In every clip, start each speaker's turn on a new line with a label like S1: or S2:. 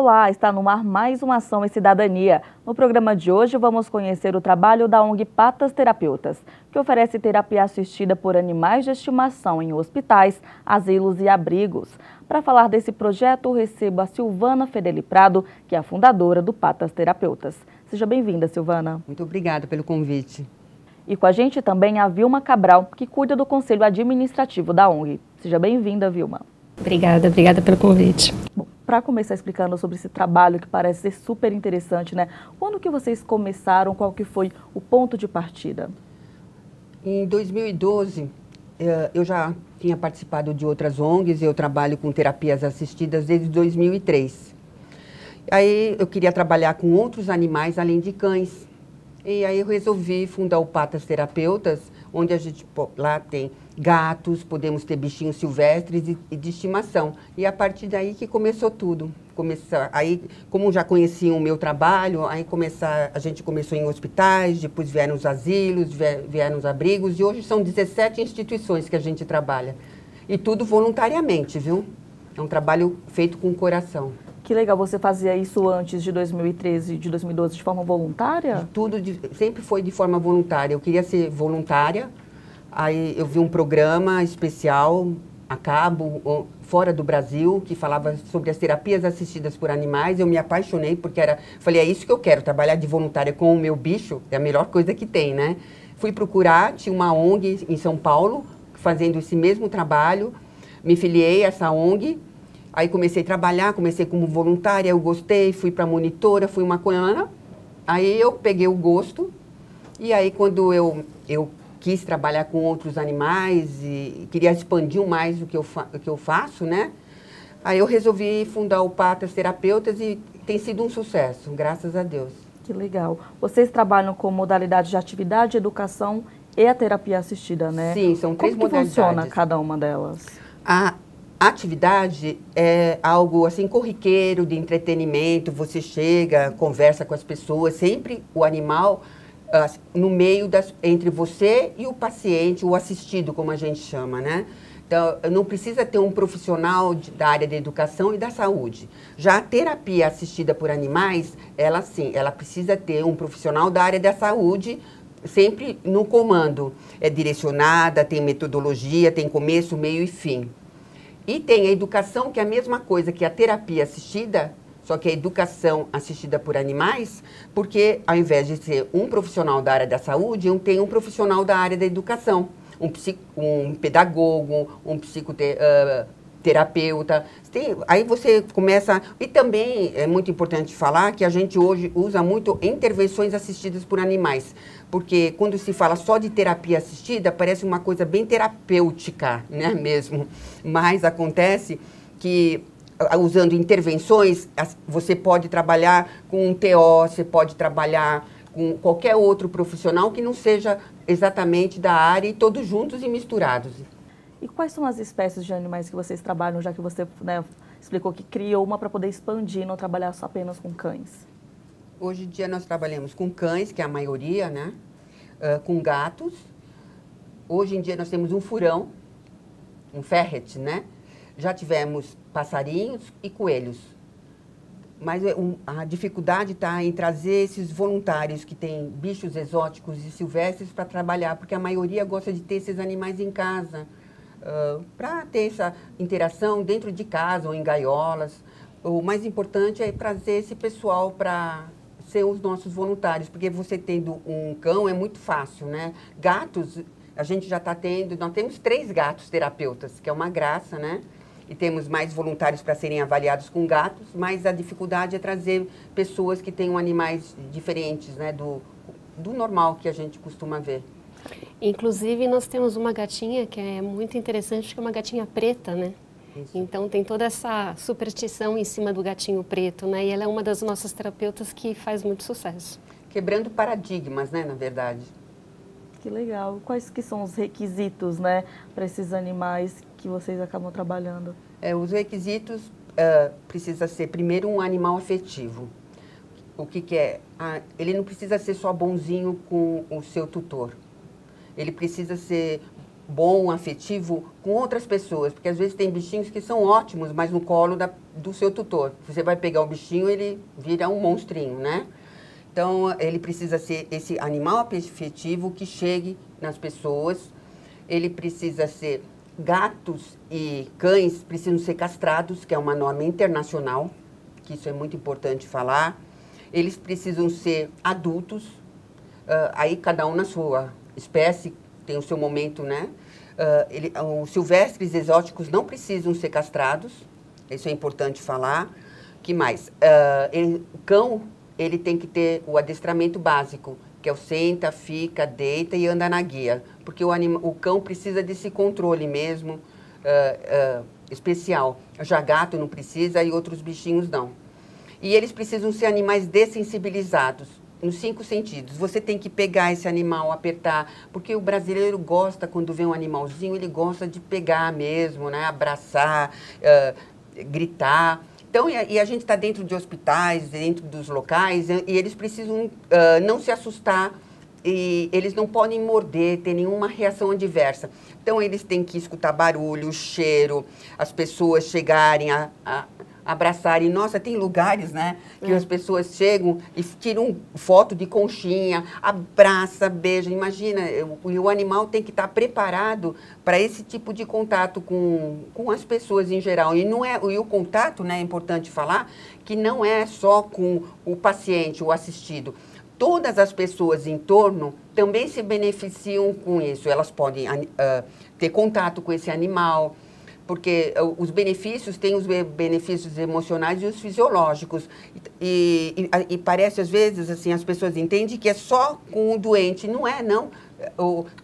S1: Olá, está no ar mais uma Ação e Cidadania. No programa de hoje vamos conhecer o trabalho da ONG Patas Terapeutas, que oferece terapia assistida por animais de estimação em hospitais, asilos e abrigos. Para falar desse projeto, recebo a Silvana Fedeli Prado, que é a fundadora do Patas Terapeutas. Seja bem-vinda, Silvana.
S2: Muito obrigada pelo convite.
S1: E com a gente também a Vilma Cabral, que cuida do Conselho Administrativo da ONG. Seja bem-vinda, Vilma.
S3: Obrigada pelo convite.
S1: Para começar explicando sobre esse trabalho que parece ser super interessante, né? Quando que vocês começaram? Qual que foi o ponto de partida?
S2: Em 2012, eu já tinha participado de outras ONGs, eu trabalho com terapias assistidas desde 2003. Aí eu queria trabalhar com outros animais além de cães. E aí eu resolvi fundar o Patas Terapeutas, onde a gente lá tem gatos, podemos ter bichinhos silvestres e de estimação. E a partir daí que começou tudo. Aí, como já conheciam o meu trabalho, a gente começou em hospitais, depois vieram os asilos, vieram os abrigos, e hoje são 17 instituições que a gente trabalha. E tudo voluntariamente, viu? É um trabalho feito com o coração.
S1: Que legal, você fazia isso antes de 2013 e de 2012 de forma voluntária?
S2: Sempre foi de forma voluntária. Eu queria ser voluntária, aí eu vi um programa especial, a cabo, fora do Brasil, que falava sobre as terapias assistidas por animais. Eu me apaixonei, porque falei, é isso que eu quero, trabalhar de voluntária com o meu bicho, é a melhor coisa que tem, né? Fui procurar, tinha uma ONG em São Paulo, fazendo esse mesmo trabalho, me filiei a essa ONG. Aí comecei a trabalhar, comecei como voluntária, eu gostei, fui para monitora, fui uma coreana. Aí eu peguei o gosto, e aí quando eu quis trabalhar com outros animais e queria expandir mais o que eu faço, né? Aí eu resolvi fundar o Patas Terapeutas e tem sido um sucesso, graças a Deus.
S1: Que legal. Vocês trabalham com modalidades de atividade, educação e a terapia assistida, né?
S2: Sim, são três modalidades.
S1: Como funciona cada uma delas?
S2: A atividade é algo assim corriqueiro, de entretenimento, você chega, conversa com as pessoas, sempre o animal no meio entre você e o paciente, o assistido, como a gente chama, né? Então, não precisa ter um profissional da área da educação e da saúde. Já a terapia assistida por animais, ela sim, ela precisa ter um profissional da área da saúde, sempre no comando. É direcionada, tem metodologia, tem começo, meio e fim. E tem a educação, que é a mesma coisa que a terapia assistida, só que a educação assistida por animais, porque ao invés de ser um profissional da área da saúde, tem um profissional da área da educação, um pedagogo, um psicoterapeuta. Aí você começa... E também é muito importante falar que a gente hoje usa muito intervenções assistidas por animais, porque quando se fala só de terapia assistida, parece uma coisa bem terapêutica, né, mesmo. Mas acontece que, usando intervenções, você pode trabalhar com um TO, você pode trabalhar com qualquer outro profissional que não seja exatamente da área, e todos juntos e misturados.
S1: E quais são as espécies de animais que vocês trabalham, já que você, né, explicou que criou uma para poder expandir, não trabalhar só apenas com cães?
S2: Hoje em dia nós trabalhamos com cães, que é a maioria, né? Com gatos. Hoje em dia nós temos um furão, um ferret, né? Já tivemos passarinhos e coelhos. Mas a dificuldade está em trazer esses voluntários que têm bichos exóticos e silvestres para trabalhar, porque a maioria gosta de ter esses animais em casa, para ter essa interação dentro de casa ou em gaiolas. O mais importante é trazer esse pessoal para ser os nossos voluntários, porque você tendo um cão é muito fácil, né? Gatos, a gente já está nós temos 3 gatos terapeutas, que é uma graça, né? E temos mais voluntários para serem avaliados com gatos, mas a dificuldade é trazer pessoas que tenham animais diferentes, né? Do normal que a gente costuma ver.
S3: Inclusive, nós temos uma gatinha que é muito interessante, que é uma gatinha preta, né? Isso. Então, tem toda essa superstição em cima do gatinho preto, né? E ela é uma das nossas terapeutas que faz muito sucesso.
S2: Quebrando paradigmas, né, na verdade.
S1: Que legal. Quais que são os requisitos, né, para esses animais que vocês acabam trabalhando?
S2: Os requisitos precisa ser, primeiro, um animal afetivo. O que é? Ele não precisa ser só bonzinho com o seu tutor. Ele precisa ser bom, afetivo com outras pessoas, porque às vezes tem bichinhos que são ótimos, mas no colo do seu tutor. Você vai pegar o bichinho, ele vira um monstrinho, né? Então, ele precisa ser esse animal afetivo que chegue nas pessoas. Ele precisa ser... Gatos e cães precisam ser castrados, que é uma norma internacional, que isso é muito importante falar. Eles precisam ser adultos, aí cada um na sua espécie tem o seu momento, né? Os silvestres exóticos não precisam ser castrados, isso é importante falar. Que mais? O cão, ele tem que ter o adestramento básico, que é o senta, fica, deita e anda na guia. Porque o cão precisa desse controle mesmo, especial. Já gato não precisa e outros bichinhos não. E eles precisam ser animais dessensibilizados, nos 5 sentidos. Você tem que pegar esse animal, apertar, porque o brasileiro gosta, quando vê um animalzinho, ele gosta de pegar mesmo, né? Abraçar, gritar. Então, e a gente está dentro de hospitais, dentro dos locais, e eles precisam não se assustar, e eles não podem morder, ter nenhuma reação adversa. Então, eles têm que escutar barulho, cheiro, as pessoas chegarem a abraçarem. Nossa, tem lugares, né, que as pessoas chegam e tiram foto de conchinha, abraça, beija. Imagina, o animal tem que estar preparado para esse tipo de contato com as pessoas em geral. E o contato, né, é importante falar, que não é só com o paciente, o assistido. Todas as pessoas em torno também se beneficiam com isso. Elas podem ter contato com esse animal, porque os benefícios, tem os benefícios emocionais e os fisiológicos. E parece, às vezes, assim, as pessoas entendem que é só com o doente. Não é, não.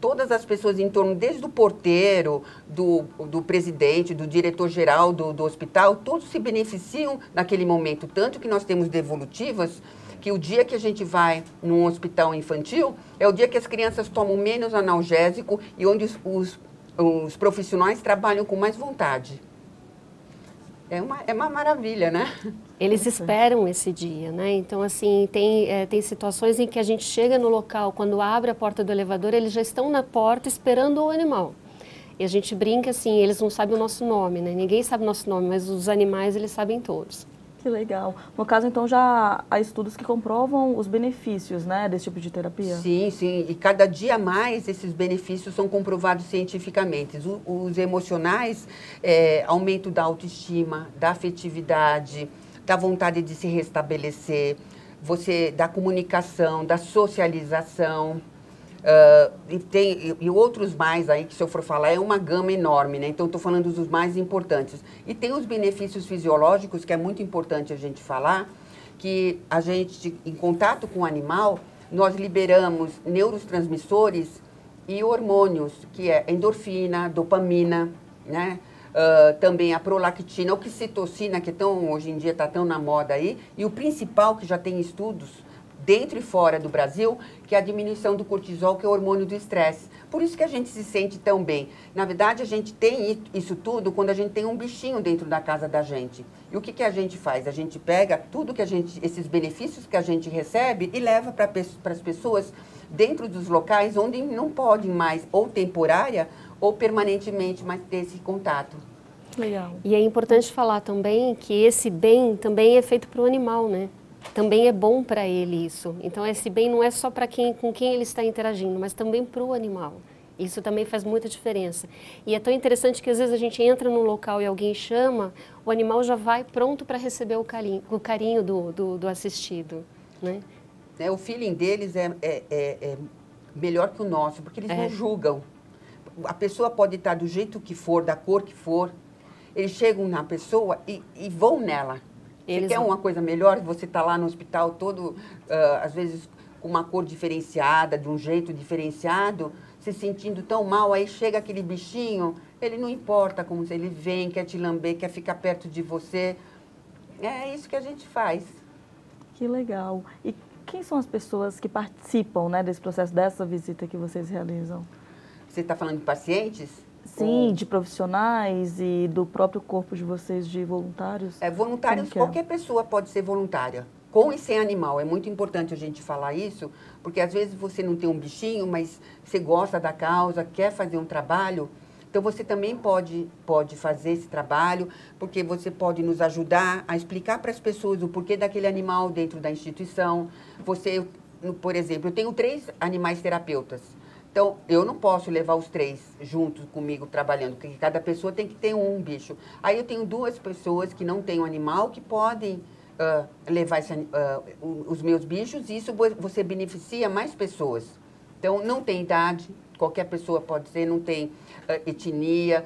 S2: Todas as pessoas em torno, desde o porteiro, do presidente, do diretor-geral do hospital, todos se beneficiam naquele momento. Tanto que nós temos devolutivas, que o dia que a gente vai num hospital infantil, é o dia que as crianças tomam menos analgésico e onde os profissionais trabalham com mais vontade. É uma maravilha, né?
S3: Eles esperam esse dia, né? Então, assim, tem situações em que a gente chega no local, quando abre a porta do elevador, eles já estão na porta esperando o animal. E a gente brinca assim, eles não sabem o nosso nome, né? Ninguém sabe o nosso nome, mas os animais, eles sabem todos.
S1: Que legal. No caso, então, já há estudos que comprovam os benefícios, né, desse tipo de terapia?
S2: Sim, sim. E cada dia mais esses benefícios são comprovados cientificamente. Os emocionais, aumento da autoestima, da afetividade, da vontade de se restabelecer, da comunicação, da socialização. E outros mais aí, que se eu for falar, é uma gama enorme, né? Então, estou falando dos mais importantes. E tem os benefícios fisiológicos, que é muito importante a gente falar, que a gente, em contato com o animal, nós liberamos neurotransmissores e hormônios, que é endorfina, dopamina, né? Também a prolactina, a oxitocina, que hoje em dia está tão na moda aí, e o principal, que já tem estudos, dentro e fora do Brasil, que é a diminuição do cortisol, que é o hormônio do estresse. Por isso que a gente se sente tão bem. Na verdade, a gente tem isso tudo quando a gente tem um bichinho dentro da casa da gente. E o que a gente faz? A gente pega tudo que esses benefícios que a gente recebe e leva para as pessoas dentro dos locais onde não podem mais, ou temporária, ou permanentemente, mais ter esse contato.
S1: Legal.
S3: E é importante falar também que esse bem também é feito para o animal, né? Também é bom para ele isso. Então, esse bem não é só para com quem ele está interagindo, mas também para o animal. Isso também faz muita diferença. E é tão interessante que às vezes a gente entra num local e alguém chama, o animal já vai pronto para receber o carinho do assistido, né?
S2: O feeling deles é melhor que o nosso, porque eles não julgam. A pessoa pode estar do jeito que for, da cor que for, eles chegam na pessoa e vão nela. Você quer uma coisa melhor? Você está lá no hospital todo, às vezes, com uma cor diferenciada, de um jeito diferenciado, se sentindo tão mal, aí chega aquele bichinho, ele não importa como ele vem, quer te lamber, quer ficar perto de você. É isso que a gente faz.
S1: Que legal. E quem são as pessoas que participam, né, desse processo, dessa visita que vocês realizam?
S2: Você está falando de pacientes?
S1: Sim, de profissionais e do próprio corpo de vocês, de voluntários?
S2: Voluntários, qualquer pessoa pode ser voluntária, com e sem animal. É muito importante a gente falar isso, porque às vezes você não tem um bichinho, mas você gosta da causa, quer fazer um trabalho. Então, você também pode fazer esse trabalho, porque você pode nos ajudar a explicar para as pessoas o porquê daquele animal dentro da instituição. Você, por exemplo, eu tenho 3 animais terapeutas. Então, eu não posso levar os 3 juntos comigo trabalhando, porque cada pessoa tem que ter um bicho. Aí eu tenho 2 pessoas que não têm um animal que podem levar os meus bichos, e isso você beneficia mais pessoas. Então, não tem idade, qualquer pessoa pode ser, não tem etnia,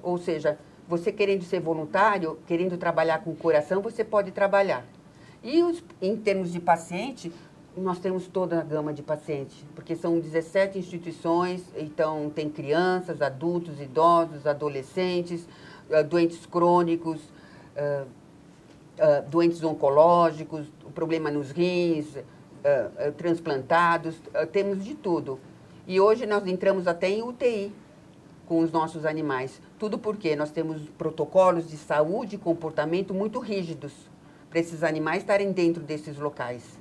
S2: ou seja, você querendo ser voluntário, querendo trabalhar com o coração, você pode trabalhar. E em termos de paciente, nós temos toda a gama de pacientes, porque são 17 instituições, então tem crianças, adultos, idosos, adolescentes, doentes crônicos, doentes oncológicos, o problema nos rins, transplantados, temos de tudo. E hoje nós entramos até em UTI com os nossos animais. Tudo porque nós temos protocolos de saúde e comportamento muito rígidos para esses animais estarem dentro desses locais.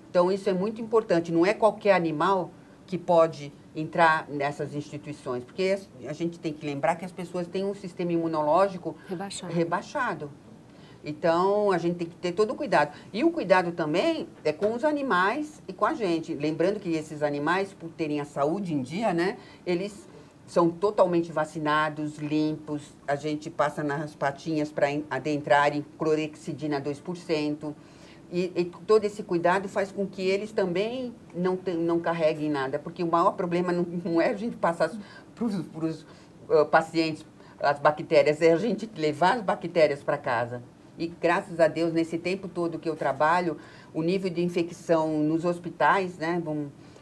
S2: Então, isso é muito importante. Não é qualquer animal que pode entrar nessas instituições, porque a gente tem que lembrar que as pessoas têm um sistema imunológico rebaixado. Então, a gente tem que ter todo o cuidado. E o cuidado também é com os animais e com a gente. Lembrando que esses animais, por terem a saúde em dia, né, eles são totalmente vacinados, limpos. A gente passa nas patinhas para adentrarem clorexidina 2%. E todo esse cuidado faz com que eles também não carreguem nada. Porque o maior problema não é a gente passar para os pacientes as bactérias, é a gente levar as bactérias para casa. E, graças a Deus, nesse tempo todo que eu trabalho, o nível de infecção nos hospitais, né,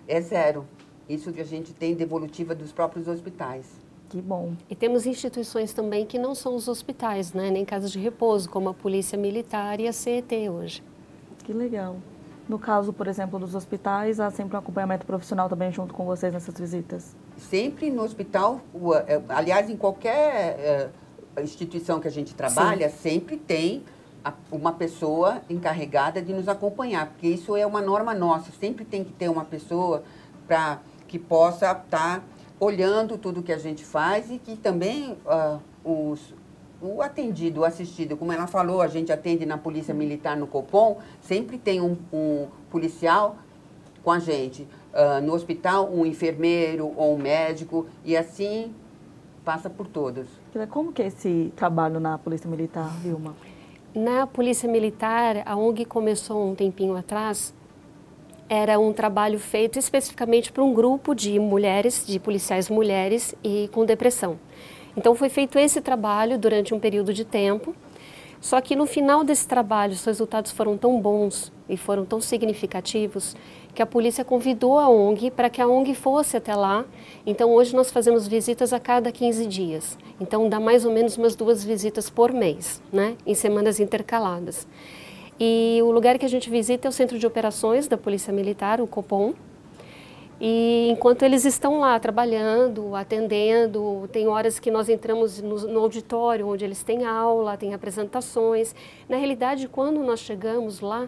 S2: é 0. Isso que a gente tem devolutiva dos próprios hospitais.
S1: Que bom.
S3: E temos instituições também que não são os hospitais, né, nem casas de repouso, como a Polícia Militar e a CET hoje.
S1: Que legal. No caso, por exemplo, dos hospitais, há sempre um acompanhamento profissional também junto com vocês nessas visitas? Sempre
S2: no hospital, aliás, em qualquer instituição que a gente trabalha, sim, sempre tem uma pessoa encarregada de nos acompanhar, porque isso é uma norma nossa, sempre tem que ter uma pessoa que possa estar olhando tudo que a gente faz e que também o atendido, o assistido, como ela falou, a gente atende na Polícia Militar, no Copom, sempre tem um policial com a gente. No hospital, um enfermeiro ou um médico, e assim passa por todos.
S1: Como que é esse trabalho na Polícia Militar, Vilma?
S3: Na Polícia Militar, a ONG começou um tempinho atrás, era um trabalho feito especificamente para um grupo de mulheres, de policiais mulheres e com depressão. Então foi feito esse trabalho durante um período de tempo, só que no final desse trabalho os resultados foram tão bons e foram tão significativos que a polícia convidou a ONG para que a ONG fosse até lá. Então hoje nós fazemos visitas a cada 15 dias. Então dá mais ou menos umas 2 visitas por mês, né, em semanas intercaladas. E o lugar que a gente visita é o Centro de Operações da Polícia Militar, o Copom. E enquanto eles estão lá trabalhando, atendendo, tem horas que nós entramos no auditório onde eles têm aula, têm apresentações. Na realidade, quando nós chegamos lá,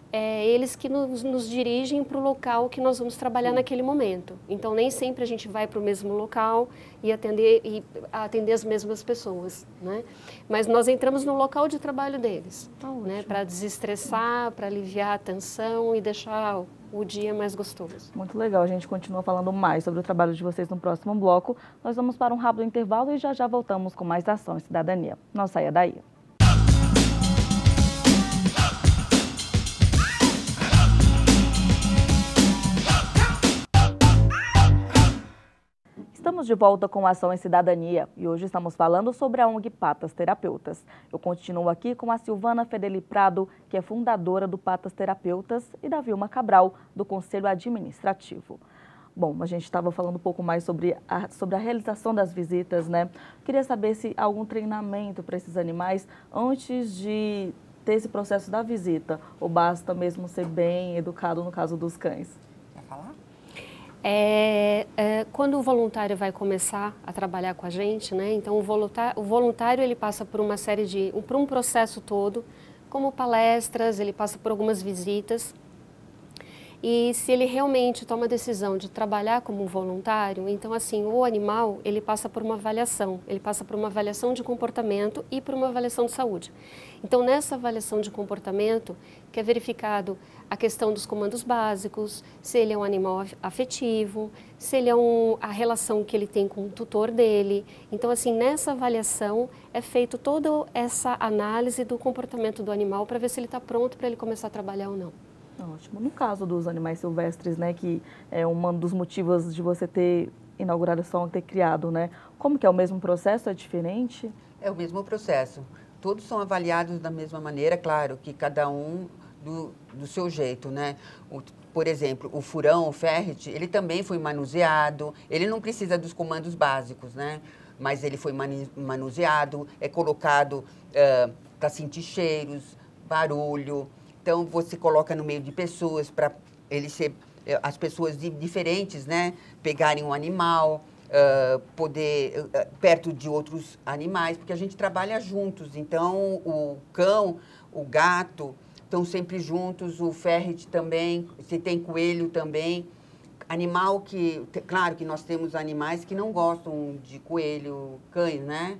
S3: é eles que nos dirigem para o local que nós vamos trabalhar naquele momento. Então, nem sempre a gente vai para o mesmo local e atender as mesmas pessoas, né? Mas nós entramos no local de trabalho deles, né? Para desestressar, para aliviar a tensão e deixar o dia mais gostoso.
S1: Muito legal, a gente continua falando mais sobre o trabalho de vocês no próximo bloco. Nós vamos para um rápido intervalo e já voltamos com mais Ação e Cidadania. Não saia daí. Estamos de volta com Ação e Cidadania e hoje estamos falando sobre a ONG Patas Terapeutas. Eu continuo aqui com a Silvana Fedeli Prado, que é fundadora do Patas Terapeutas, e da Vilma Cabral, do Conselho Administrativo. Bom, a gente estava falando um pouco mais sobre a realização das visitas, né? Queria saber se há algum treinamento para esses animais antes de ter esse processo da visita, ou basta mesmo ser bem educado no caso dos cães?
S2: Quer falar?
S3: Quando o voluntário vai começar a trabalhar com a gente, né, então o voluntário ele passa por uma série por um processo todo, como palestras, ele passa por algumas visitas. E se ele realmente toma a decisão de trabalhar como um voluntário, então assim, o animal, ele passa por uma avaliação, ele passa por uma avaliação de comportamento e por uma avaliação de saúde. Então nessa avaliação de comportamento, que é verificado a questão dos comandos básicos, se ele é um animal afetivo, se ele é a relação que ele tem com o tutor dele. Então assim, nessa avaliação é feito toda essa análise do comportamento do animal para ver se ele está pronto para ele começar a trabalhar ou não.
S1: Ótimo. No caso dos animais silvestres, né, que é um dos motivos de você ter inaugurado essa ONG, ter criado, né? Como que é o mesmo processo? É diferente?
S2: É o mesmo processo. Todos são avaliados da mesma maneira, claro, que cada um do seu jeito, né? Por exemplo, o furão, o ferret, ele também foi manuseado, ele não precisa dos comandos básicos, né? Mas ele foi manuseado, é colocado para sentir cheiros, barulho. Então, você coloca no meio de pessoas para ele ser, as pessoas diferentes, né, pegarem um animal, poder, perto de outros animais, porque a gente trabalha juntos. Então, o cão, o gato estão sempre juntos, o ferret também, se tem coelho também. Animal que, claro que nós temos animais que não gostam de coelho, cães, né,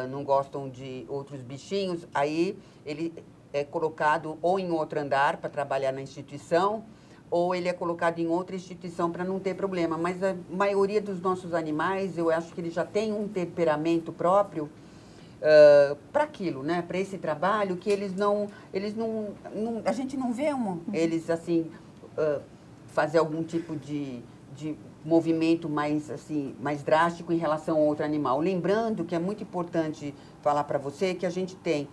S2: não gostam de outros bichinhos, aí ele é colocado ou em outro andar para trabalhar na instituição, ou ele é colocado em outra instituição para não ter problema. Mas a maioria dos nossos animais, eu acho que eles já têm um temperamento próprio para aquilo, né? Para esse trabalho, que eles não a gente não vê eles assim fazer algum tipo de movimento mais assim, mais drástico em relação a outro animal. Lembrando que é muito importante falar para você que a gente tem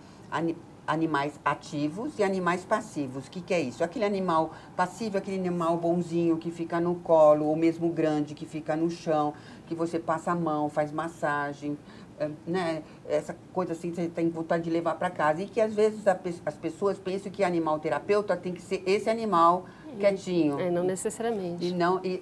S2: animais ativos e animais passivos. O que é isso? Aquele animal passivo, aquele animal bonzinho que fica no colo, ou mesmo grande que fica no chão, que você passa a mão, faz massagem, né? Essa coisa assim que você tem vontade de levar para casa. E que às vezes as pessoas pensam que animal terapeuta tem que ser esse animal quietinho.
S3: Não necessariamente.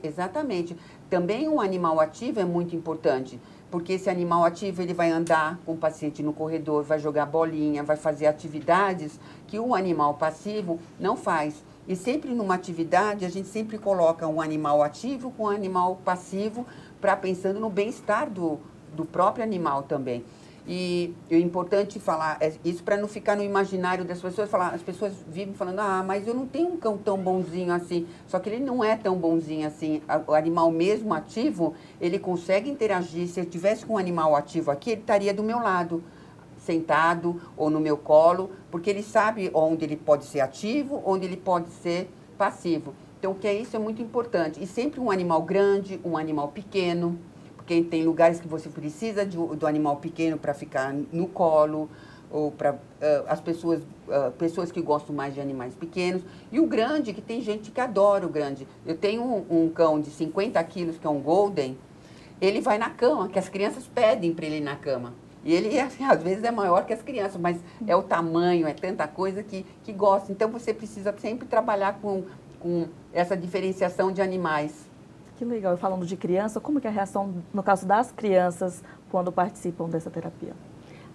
S2: Exatamente. Também um animal ativo é muito importante. Porque esse animal ativo, ele vai andar com o paciente no corredor, vai jogar bolinha, vai fazer atividades que o animal passivo não faz. E sempre numa atividade, a gente sempre coloca um animal ativo com um animal passivo, pensando no bem-estar do próprio animal também. E é importante falar isso para não ficar no imaginário das pessoas. As pessoas vivem falando, mas eu não tenho um cão tão bonzinho assim. Só que ele não é tão bonzinho assim. O animal mesmo ativo, ele consegue interagir. Se eu tivesse com um animal ativo aqui, ele estaria do meu lado, sentado ou no meu colo, porque ele sabe onde ele pode ser ativo, onde ele pode ser passivo. Então, isso é muito importante. E sempre um animal grande, um animal pequeno. Porque tem lugares que você precisa do animal pequeno para ficar no colo, ou para as pessoas que gostam mais de animais pequenos. E o grande, que tem gente que adora o grande. Eu tenho um cão de 50 quilos, que é um golden, ele vai na cama, que as crianças pedem para ele ir na cama. E ele, assim, às vezes, é maior que as crianças, mas é o tamanho, é tanta coisa que gosta. Então, você precisa sempre trabalhar com essa diferenciação de animais.
S1: Que legal. E falando de criança, como que é a reação, no caso das crianças, quando participam dessa terapia?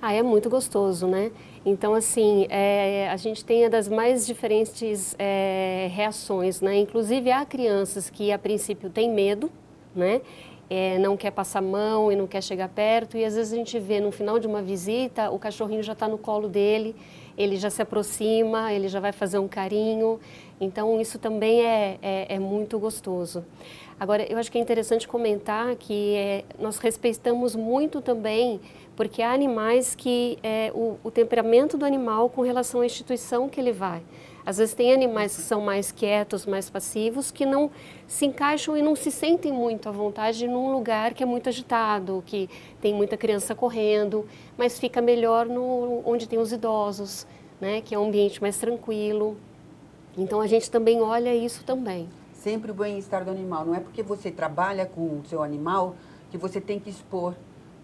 S3: É muito gostoso, né? Então, assim, a gente tem das mais diferentes reações, né? Inclusive, há crianças que, a princípio, têm medo, né? Não quer passar a mão e não quer chegar perto. E, às vezes, a gente vê, no final de uma visita, o cachorrinho já está no colo dele, ele já se aproxima, ele já vai fazer um carinho. Então, isso também é muito gostoso. Agora, eu acho que é interessante comentar que nós respeitamos muito também, porque há animais que o temperamento do animal com relação à instituição que ele vai. Às vezes tem animais que são mais quietos, mais passivos, que não se encaixam e não se sentem muito à vontade num lugar que é muito agitado, que tem muita criança correndo, mas fica melhor onde tem os idosos, né, que é um ambiente mais tranquilo. Então, a gente também olha isso também.
S2: Sempre o bem-estar do animal. Não é porque você trabalha com o seu animal que você tem que expor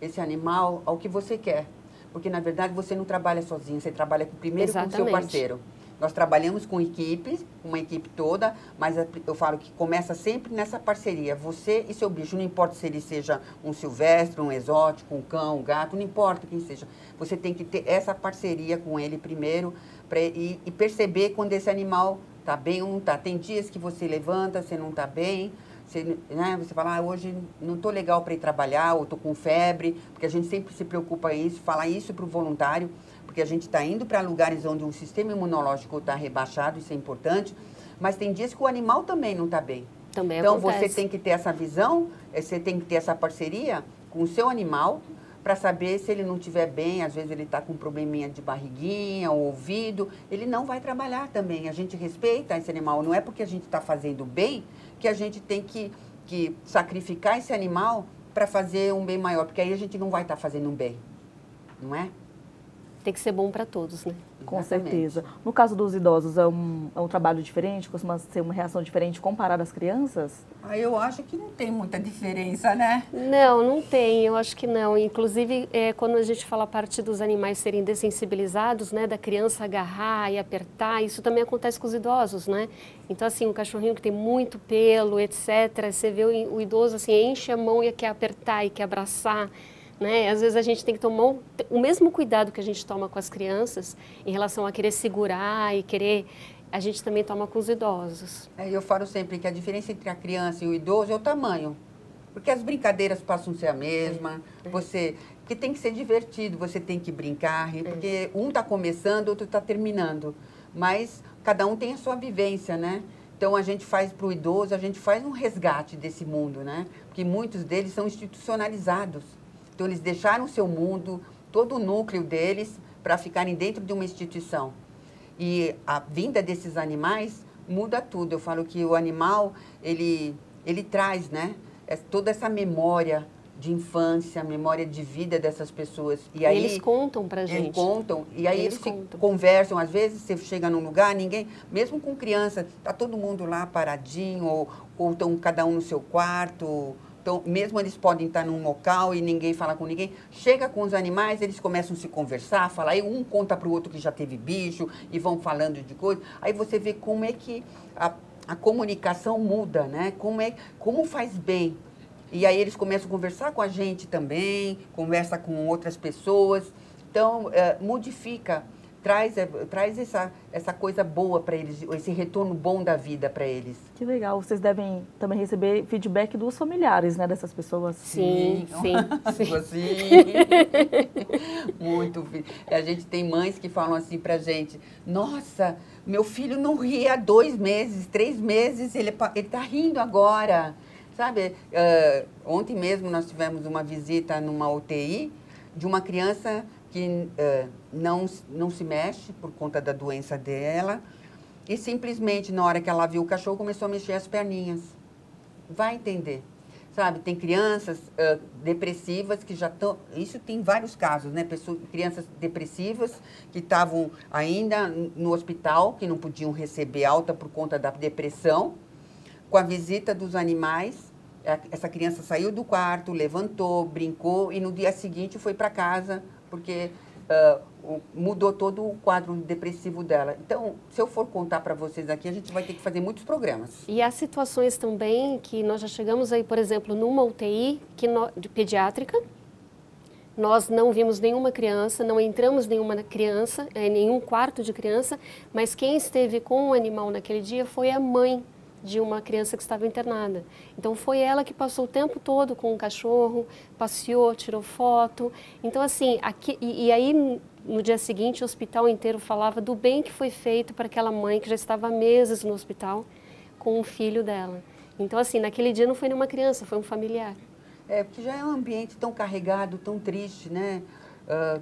S2: esse animal ao que você quer. Porque, na verdade, você não trabalha sozinho, você trabalha primeiro com o seu parceiro. Nós trabalhamos com equipes, uma equipe toda, mas eu falo que começa sempre nessa parceria. Você e seu bicho, não importa se ele seja um silvestre, um exótico, um cão, um gato, não importa quem seja. Você tem que ter essa parceria com ele primeiro e perceber quando esse animal tá bem ou não tá. Tem dias que você levanta, você não tá bem, você fala, hoje não tô legal para ir trabalhar, ou tô com febre, porque a gente sempre se preocupa isso, falar isso para o voluntário, porque a gente está indo para lugares onde o sistema imunológico está rebaixado, isso é importante, mas tem dias que o animal também não está bem.
S3: Também
S2: então,
S3: acontece.
S2: você tem que ter essa visão, você tem que ter essa parceria com o seu animal, para saber se ele não estiver bem, às vezes ele está com um probleminha de barriguinha, ou ouvido, ele não vai trabalhar também. A gente respeita esse animal, não é porque a gente está fazendo bem que a gente tem que sacrificar esse animal para fazer um bem maior, porque aí a gente não vai estar fazendo um bem, não é?
S3: Tem que ser bom para todos, né?
S1: Com certeza. No caso dos idosos, é um trabalho diferente? Costuma ser uma reação diferente comparada às crianças?
S4: Eu acho que não tem muita diferença, né?
S3: Não, não tem, eu acho que não. Inclusive, quando a gente fala a parte dos animais serem dessensibilizados, né, da criança agarrar e apertar, isso também acontece com os idosos, né? Então, assim, um cachorrinho que tem muito pelo, etc., você vê o idoso, assim, enche a mão e quer apertar e quer abraçar. Né? Às vezes a gente tem que tomar o mesmo cuidado que a gente toma com as crianças em relação a querer segurar e querer, a gente também toma com os idosos.
S2: Eu falo sempre que a diferença entre a criança e o idoso é o tamanho, porque as brincadeiras passam a ser a mesma, porque tem que ser divertido, você tem que brincar, porque um está começando, outro está terminando, mas cada um tem a sua vivência, né? Então, a gente faz para o idoso, a gente faz um resgate desse mundo, né? Porque muitos deles são institucionalizados. Então, eles deixaram o seu mundo, todo o núcleo deles, para ficarem dentro de uma instituição. E a vinda desses animais muda tudo. Eu falo que o animal, ele traz, né, toda essa memória de infância, memória de vida dessas pessoas.
S3: E aí, eles contam pra gente.
S2: Eles contam, e aí eles conversam. Às vezes, você chega num lugar, ninguém, mesmo com criança, tá todo mundo lá paradinho, ou estão cada um no seu quarto. Então, mesmo eles podem estar num local e ninguém fala com ninguém, chega com os animais, eles começam a se conversar, falar, aí um conta para o outro que já teve bicho e vão falando de coisas. Aí você vê como é que a comunicação muda, né? Como faz bem. E aí eles começam a conversar com a gente também, conversa com outras pessoas. Então, modifica, traz essa coisa boa para eles, esse retorno bom da vida para eles.
S1: Que legal. Vocês devem também receber feedback dos familiares, né, dessas pessoas?
S3: Sim.
S2: Muito. A gente tem mães que falam assim pra gente, nossa, meu filho não ria há 2 meses, 3 meses, ele tá rindo agora. Sabe, ontem mesmo nós tivemos uma visita numa UTI de uma criança que não se mexe por conta da doença dela e simplesmente na hora que ela viu o cachorro começou a mexer as perninhas. Vai entender. Sabe, tem crianças depressivas que já estão... Isso tem vários casos, né? Crianças depressivas que estavam ainda no hospital, que não podiam receber alta por conta da depressão. Com a visita dos animais, essa criança saiu do quarto, levantou, brincou e no dia seguinte foi para casa, porque mudou todo o quadro depressivo dela. Então, se eu for contar para vocês aqui, a gente vai ter que fazer muitos programas.
S3: E há situações também que nós já chegamos aí, por exemplo, numa UTI pediátrica, nós não vimos nenhuma criança, não entramos nenhuma criança, nenhum quarto de criança, mas quem esteve com o animal naquele dia foi a mãe de uma criança que estava internada. Então, foi ela que passou o tempo todo com o cachorro, passeou, tirou foto. Então, assim, e aí, no dia seguinte, o hospital inteiro falava do bem que foi feito para aquela mãe que já estava há meses no hospital com o filho dela. Então, assim, naquele dia não foi nenhuma criança, foi um familiar.
S2: Porque já é um ambiente tão carregado, tão triste, né?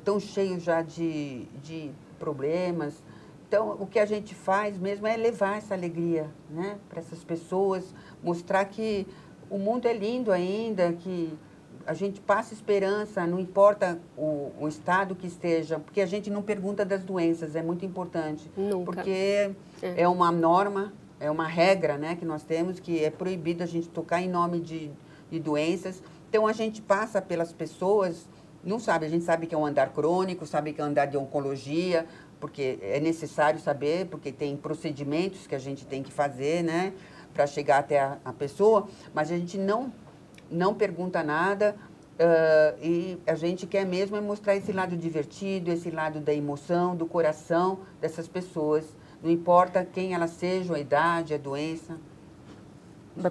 S2: Tão cheio já de problemas. Então, o que a gente faz mesmo é levar essa alegria, né, para essas pessoas, mostrar que o mundo é lindo ainda, que a gente passa esperança, não importa o estado que esteja, porque a gente não pergunta das doenças, é muito importante.
S3: Nunca.
S2: Porque é uma norma, é uma regra, né, que nós temos, que é proibido a gente tocar em nome de doenças. Então, a gente passa pelas pessoas, não sabe, a gente sabe que é um andar crônico, sabe que é um andar de oncologia, porque é necessário saber, porque tem procedimentos que a gente tem que fazer, né, para chegar até a pessoa, mas a gente não pergunta nada e a gente quer mesmo é mostrar esse lado divertido, esse lado da emoção, do coração dessas pessoas, não importa quem ela seja, a idade, a doença.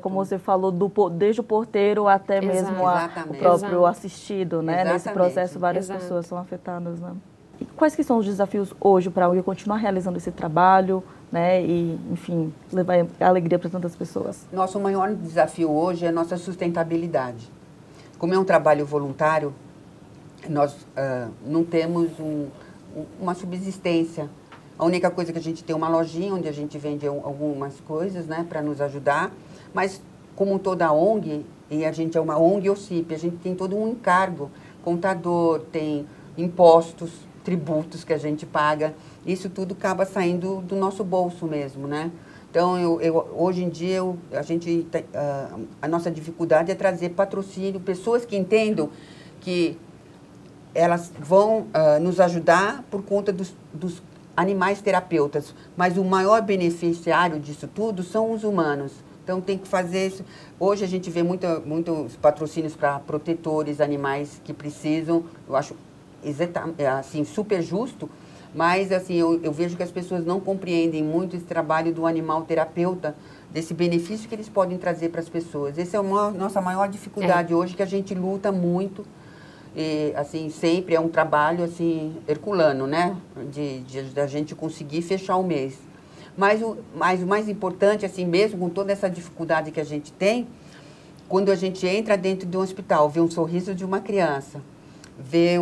S1: Como você falou, desde o porteiro até mesmo o próprio assistido, né?
S2: Exatamente.
S1: Nesse processo, várias pessoas são afetadas, né? E quais que são os desafios hoje para a ONG continuar realizando esse trabalho, né? E, enfim, levar alegria para tantas pessoas?
S2: Nosso maior desafio hoje é a nossa sustentabilidade. Como é um trabalho voluntário, nós não temos uma subsistência. A única coisa que a gente tem é uma lojinha onde a gente vende algumas coisas, né, para nos ajudar. Mas, como toda ONG, e a gente é uma ONG OCIP, a gente tem todo um encargo. Contador, tem impostos, tributos que a gente paga. Isso tudo acaba saindo do nosso bolso mesmo, né? Então, hoje em dia, a nossa dificuldade é trazer patrocínio, pessoas que entendam que elas vão nos ajudar por conta dos animais terapeutas. Mas o maior beneficiário disso tudo são os humanos. Então, tem que fazer isso. Hoje, a gente vê muitos patrocínios para protetores, animais que precisam. Eu acho assim, super justo, mas assim, eu vejo que as pessoas não compreendem muito esse trabalho do animal terapeuta, desse benefício que eles podem trazer para as pessoas. Essa é a nossa maior dificuldade hoje, que a gente luta muito. E, assim, sempre é um trabalho assim, herculano, né? Da gente conseguir fechar o mês. Mas o mais importante, assim, mesmo com toda essa dificuldade que a gente tem, quando a gente entra dentro de um hospital, vê um sorriso de uma criança, vê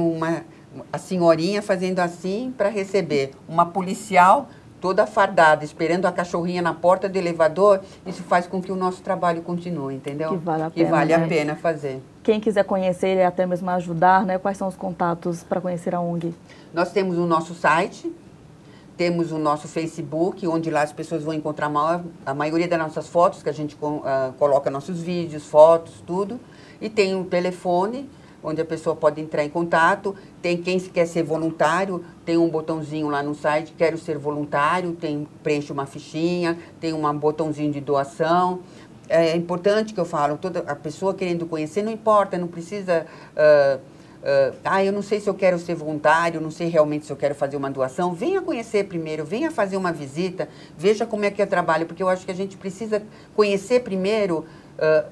S2: a senhorinha fazendo assim para receber, uma policial toda fardada, esperando a cachorrinha na porta do elevador, isso faz com que o nosso trabalho continue, entendeu?
S1: Que vale a pena,
S2: a pena fazer.
S1: Quem quiser conhecer e até mesmo ajudar, né? Quais são os contatos para conhecer a ONG?
S2: Nós temos o nosso site, temos o nosso Facebook, onde lá as pessoas vão encontrar a maioria das nossas fotos, que a gente coloca nossos vídeos, fotos, tudo. E tem um telefone, onde a pessoa pode entrar em contato. Tem quem quer ser voluntário, tem um botãozinho lá no site, quero ser voluntário, preenche uma fichinha, tem um botãozinho de doação. É importante que eu falo, toda a pessoa querendo conhecer, não importa, não precisa... eu não sei se eu quero ser voluntário, não sei realmente se eu quero fazer uma doação. Venha conhecer primeiro, venha fazer uma visita, veja como é que eu trabalho, porque eu acho que a gente precisa conhecer primeiro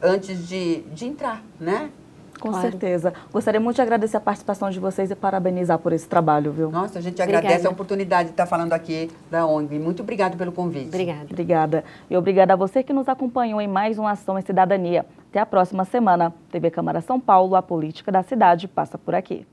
S2: antes de entrar, né?
S1: Com certeza. Gostaria muito de agradecer a participação de vocês e parabenizar por esse trabalho, viu?
S2: Nossa, a gente agradece a oportunidade de estar falando aqui da ONG. Muito obrigada pelo convite.
S1: Obrigada. E obrigada a você que nos acompanhou em mais uma Ação em Cidadania. Até a próxima semana. TV Câmara São Paulo, a política da cidade passa por aqui.